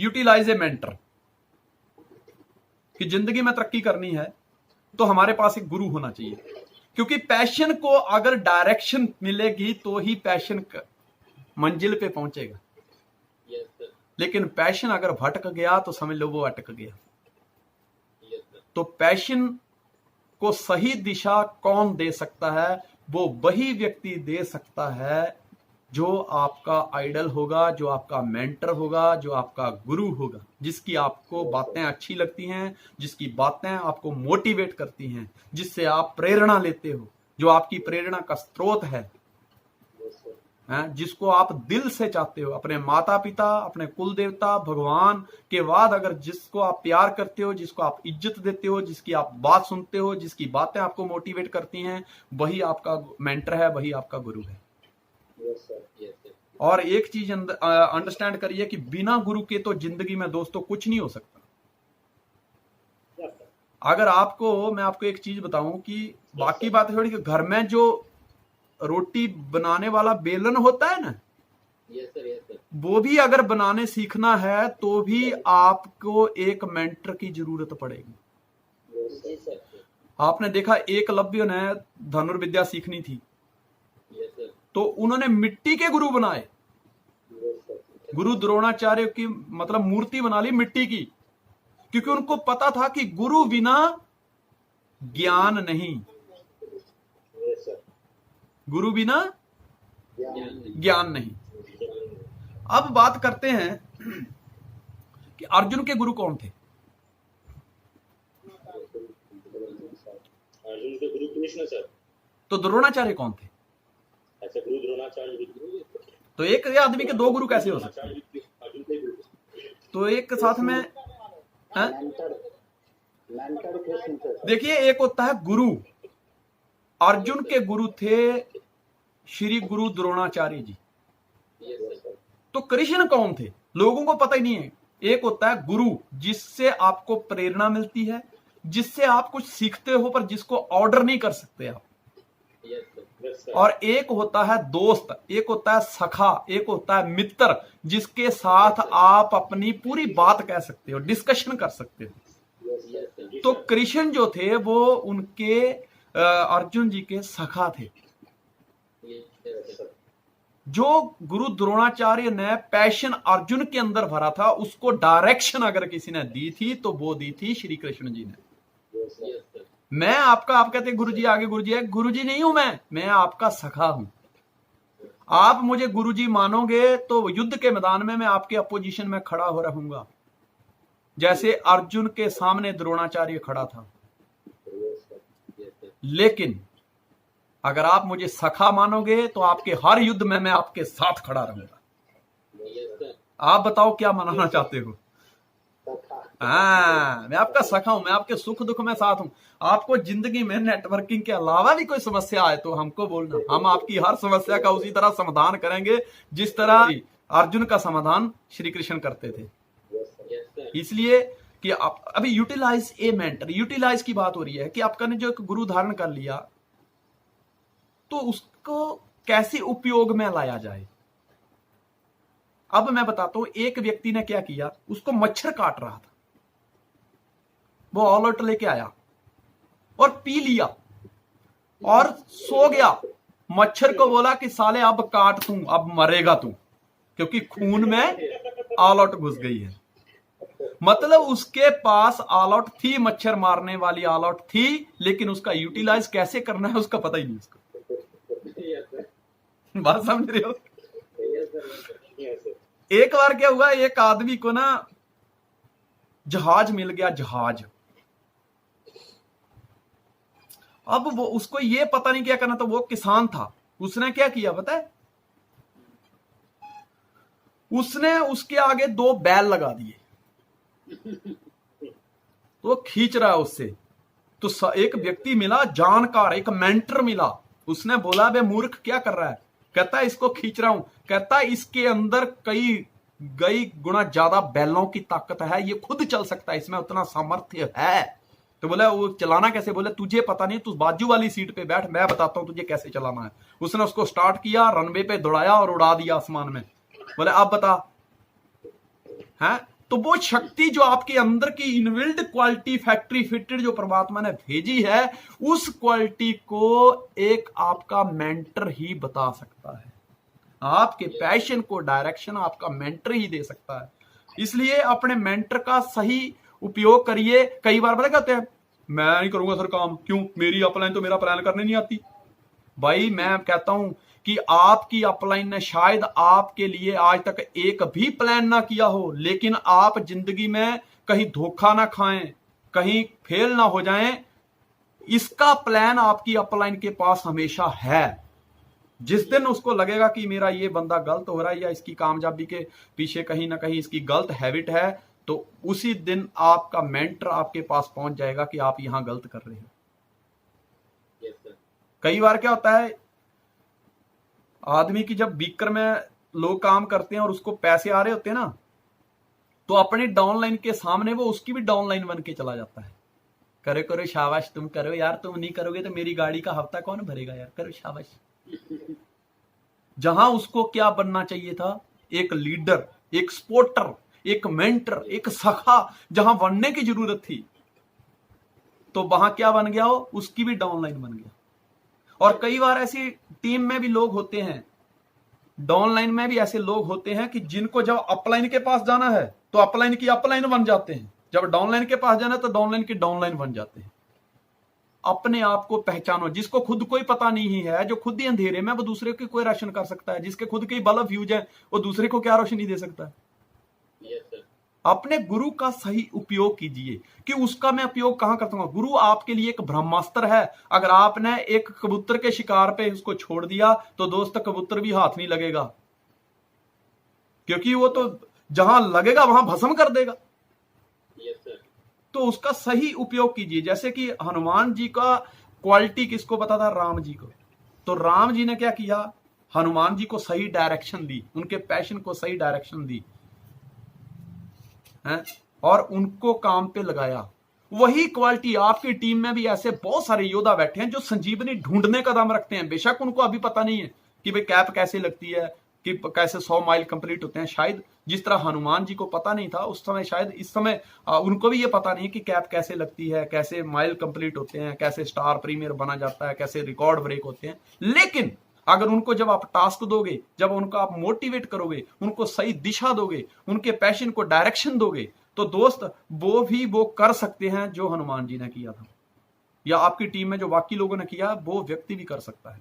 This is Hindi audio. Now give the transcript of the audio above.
यूटिलाइज ए मेंटर। कि जिंदगी में तरक्की करनी है तो हमारे पास एक गुरु होना चाहिए, क्योंकि पैशन को अगर डायरेक्शन मिलेगी तो ही पैशन मंजिल पे पहुंचेगा। लेकिन पैशन अगर भटक गया तो समझ लो वो अटक गया। तो पैशन को सही दिशा कौन दे सकता है? वो वही व्यक्ति दे सकता है जो आपका आइडल होगा, जो आपका मेंटर होगा, जो आपका गुरु होगा, जिसकी आपको बातें अच्छी लगती हैं, जिसकी बातें आपको मोटिवेट करती हैं, जिससे आप प्रेरणा लेते हो, जो आपकी प्रेरणा का स्रोत है, जिसको आप दिल से चाहते हो। अपने माता पिता, अपने कुल देवता, भगवान के बाद अगर जिसको आप प्यार करते हो, जिसको आप इज्जत देते हो, जिसकी आप बात सुनते हो, जिसकी बातें आपको मोटिवेट करती हैं, वही आपका मेंटर है, वही आपका गुरु है। और एक चीज अंडरस्टैंड करिए कि बिना गुरु के तो जिंदगी में दोस्तों कुछ नहीं हो सकता। अगर मैं आपको एक चीज बताऊं कि बाकी बात थोड़ी कि घर में जो रोटी बनाने वाला बेलन होता है ना, वो भी अगर बनाने सीखना है तो भी आपको एक मेंटर की जरूरत पड़ेगी। आपने देखा एकलव्य ने धनुर्विद्या सीखनी थी तो उन्होंने मिट्टी के गुरु बनाए। गुरु द्रोणाचार्य की मतलब मूर्ति बना ली मिट्टी की, क्योंकि उनको पता था कि गुरु बिना ज्ञान नहीं, गुरु बिना ज्ञान नहीं। अब बात करते हैं कि अर्जुन के गुरु कौन थे? अर्जुन के गुरु कृष्ण सर। तो द्रोणाचार्य कौन थे? अच्छा, गुरु द्रोणाचार्य। तो एक आदमी के दो गुरु कैसे हो सकते हैं? तो एक साथ में देखिए, एक होता है गुरु। अर्जुन के गुरु थे श्री गुरु द्रोणाचार्य जी। तो कृष्ण कौन थे? लोगों को पता ही नहीं है। एक होता है गुरु, जिससे आपको प्रेरणा मिलती है, जिससे आप कुछ सीखते हो, पर जिसको ऑर्डर नहीं कर सकते आप। और एक होता है दोस्त, एक होता है सखा, एक होता है मित्र, जिसके साथ आप अपनी पूरी बात कह सकते हो, डिस्कशन कर सकते हो। तो कृष्ण जो थे वो उनके अर्जुन जी के सखा थे। जो गुरु द्रोणाचार्य ने पैशन अर्जुन के अंदर भरा था, उसको डायरेक्शन अगर किसी ने दी थी तो वो दी थी श्री कृष्ण जी ने। मैं आप कहते गुरुजी आगे गुरुजी है, गुरुजी नहीं हूं मैं आपका सखा हूं। आप मुझे गुरुजी मानोगे तो युद्ध के मैदान में मैं आपके अपोजिशन में खड़ा हो रहूंगा, जैसे अर्जुन के सामने द्रोणाचार्य खड़ा था। लेकिन अगर आप मुझे सखा मानोगे तो आपके हर युद्ध में मैं आपके साथ खड़ा रहूंगा। आप बताओ क्या मनाना चाहते हो? मैं आपका सखा हूं, मैं आपके सुख दुख में साथ हूं। आपको जिंदगी में नेटवर्किंग के अलावा भी कोई समस्या आए तो हमको बोलना, हम आपकी हर समस्या का उसी तरह समाधान करेंगे जिस तरह अर्जुन का समाधान श्री कृष्ण करते थे। इसलिए कि आप अभी यूटिलाइज ए मेंटर, यूटिलाइज की बात हो रही है कि आपका ने जो एक गुरु धारण कर लिया तो उसको कैसे उपयोग में लाया जाए। अब मैं बताता हूं, एक व्यक्ति ने क्या किया, उसको मच्छर काट रहा था, वो ऑल आउट लेके आया और पी लिया और सो गया। मच्छर को बोला कि साले अब काट तू, अब मरेगा तू, क्योंकि खून में ऑल आउट घुस गई है। मतलब उसके पास ऑल आउट थी, मच्छर मारने वाली ऑल आउट थी, लेकिन उसका यूटिलाइज कैसे करना है उसका पता ही नहीं उसको। बात समझ रहे हो? एक बार क्या हुआ, एक आदमी को ना जहाज मिल गया, जहाज। अब वो उसको ये पता नहीं क्या करना था, वो किसान था। उसने क्या किया पता है? उसने उसके आगे दो बैल लगा दिए, तो वो खींच रहा है उससे। तो एक व्यक्ति मिला जानकार, एक मेंटर मिला, उसने बोला बे मूर्ख क्या कर रहा है? कहता है इसको खींच रहा हूं। कहता है इसके अंदर कई गुना ज्यादा बैलों की ताकत है, ये खुद चल सकता है, इसमें उतना सामर्थ्य है। तो बोले वो चलाना कैसे? बोले तुझे पता नहीं, तू बाजू वाली सीट पे बैठ, मैं बताता हूं तुझे कैसे चलाना है। उसने उसको स्टार्ट किया, रनवे पे दौड़ाया और उड़ा दिया आसमान में। बोले अब बता। है तो वो शक्ति जो आपके अंदर की इनबिल्ट क्वालिटी फैक्ट्री फिटेड जो परमात्मा ने भेजी है, उस क्वालिटी को एक आपका मेंटर ही बता सकता है। आपके पैशन को डायरेक्शन आपका मेंटर ही दे सकता है। इसलिए अपने मेंटर का सही उपयोग करिए। कई बार पता कहते हैं, मैं नहीं करूंगा सर काम, क्यों, मेरी अपलाइन तो मेरा प्लान करने नहीं आती। भाई मैं कहता हूं कि आपकी अपलाइन ने शायद आपके लिए आज तक एक भी प्लान ना किया हो, लेकिन आप जिंदगी में कहीं धोखा ना खाएं, कहीं फेल ना हो जाएं, इसका प्लान आपकी अपलाइन के पास हमेशा है। जिस दिन उसको लगेगा कि मेरा ये बंदा गलत हो रहा है या इसकी कामयाबी के पीछे कहीं ना कहीं इसकी गलत हैबिट है, तो उसी दिन आपका मेंटर आपके पास पहुंच जाएगा कि आप यहां गलत कर रहे हो। कई बार क्या होता है, आदमी की जब बीकर में लोग काम करते हैं और उसको पैसे आ रहे होते हैं ना, तो अपने डाउनलाइन के सामने वो उसकी भी डाउनलाइन बन के चला जाता है। करो करो शाबाश, तुम करो यार, तुम नहीं करोगे तो मेरी गाड़ी का हफ्ता कौन भरेगा यार, करो शाबाश। जहां उसको क्या बनना चाहिए था, एक लीडर, एक सपोर्टर, एक मेंटर, एक सखा, जहां बनने की जरूरत थी, तो वहां क्या बन गया हो, उसकी भी डाउनलाइन बन गया। और कई बार ऐसी टीम में भी लोग होते हैं, डाउनलाइन में भी ऐसे लोग होते हैं कि जिनको जब अपलाइन के पास जाना है तो अपलाइन की अपलाइन बन जाते हैं, जब डाउनलाइन के पास जाना है तो डाउनलाइन की डाउनलाइन बन जाते हैं। अपने आप को पहचानो। जिसको खुद कोई पता नहीं है, जो खुद ही अंधेरे में, वो दूसरे को कोई रोशन कर सकता है। जिसके खुद के बल्ब फ्यूज है, वो दूसरे को क्या रोशनी दे सकता है। अपने गुरु का सही उपयोग कीजिए। कि उसका मैं उपयोग कहां करता हूं, गुरु आपके लिए एक ब्रह्मास्त्र है। अगर आपने एक कबूतर के शिकार पे उसको छोड़ दिया तो दोस्त कबूतर भी हाथ नहीं लगेगा, क्योंकि वो तो जहां लगेगा वहां भस्म कर देगा। तो उसका सही उपयोग कीजिए। जैसे कि हनुमान जी का क्वालिटी किसको पता था, राम जी को। तो राम जी ने क्या किया, हनुमान जी को सही डायरेक्शन दी, उनके पैशन को सही डायरेक्शन दी है, और उनको काम पे लगाया। वही क्वालिटी आपकी टीम में भी ऐसे बहुत सारे योद्धा बैठे हैं जो संजीवनी ढूंढने का दम रखते हैं। बेशक उनको अभी पता नहीं है कि भाई कैप कैसे लगती है, कि कैसे 100 माइल कंप्लीट होते हैं। शायद जिस तरह हनुमान जी को पता नहीं था उस समय, शायद इस समय उनको भी ये पता नहीं कि कैप कैसे लगती है, कैसे माइल कंप्लीट होते हैं, कैसे स्टार प्रीमियर बना जाता है, कैसे रिकॉर्ड ब्रेक होते हैं। लेकिन अगर उनको जब आप टास्क दोगे, जब उनको आप मोटिवेट करोगे, उनको सही दिशा दोगे, उनके पैशन को डायरेक्शन दोगे, तो दोस्त वो कर सकते हैं जो हनुमान जी ने किया था, या आपकी टीम में जो बाकी लोगों ने किया वो व्यक्ति भी कर सकता है।